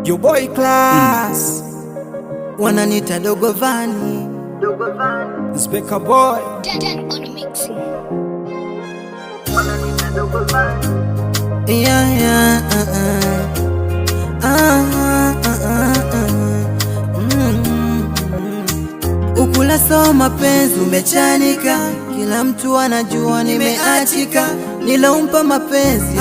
Your boy class wananita Dogo Vani, Speka boy wananita Dogo Vani. Ukurasa wa mapenzi umechanika, kila mtu anajua nimeachika. Nilompa mapenzi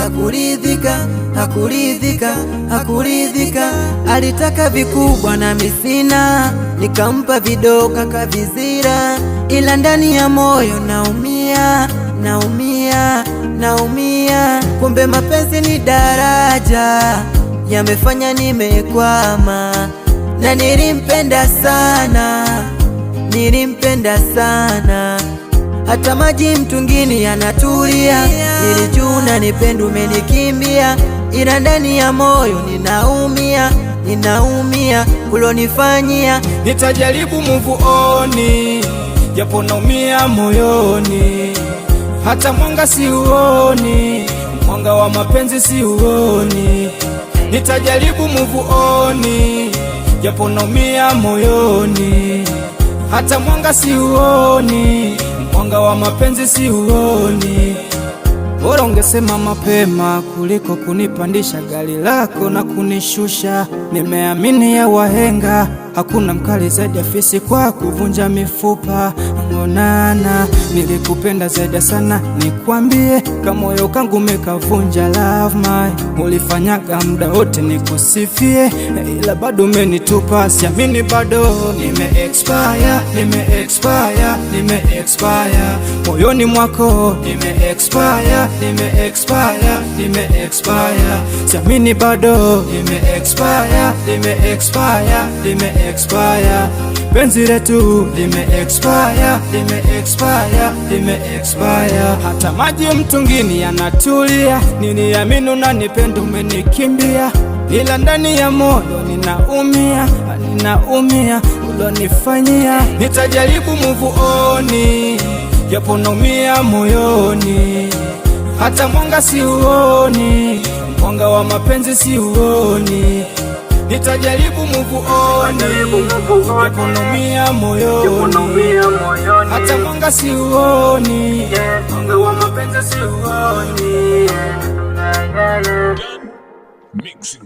hakuridhika, alitaka vikubwa na misina, nikampa vidogo kavizira, ila ndani ya moyo naumia. Kumbe mapenzi ni daraja, yamefanya nimekwama, na nilimpenda sana, hata maji mtungini yanatulia. Nilijuna nipendo umenikimbia, ila ndani ya moyo ninaumia ulonifanyia. Nitajaribu move on, japo naumia moyoni, hata mwanga siuoni, mwanga wa mapenzi siuoni. Nitajaribu move on, japo naumia moyoni, hata mwanga siuoni, mwanga wa mapenzi siuoni. Bora ungesema mapema kuliko kunipandisha gari lako na kunishusha. Nimeamini ya wahenga, hakuna mkali zaidi ya fisi kwa kuvunja mifupa. Ngonana, nilikupenda zaidi sana, nikwambie kamoyo kangu mekavunja. Love my, ulifanyaga muda wote nikusifie, ila bado umenitupa. Siamini bado nime-expire moyoni mwako, nime-expire. Siamini bado nime-expire. Penzi letu lime-expire. Hata maji mtungini yanatulia. Niniamini unanipenda umenikimbia, ila ndani ya moyo ninaumia ulonifanyia. Nitajaribu move on, japo naumia moyoni, hata mwanga siuoni, mwanga wa mapenzi siuoni. Nitajaribu move on, japo naumia moyoni, hata mwanga siuoni, mwanga wa mapenzi siuoni. Mixing.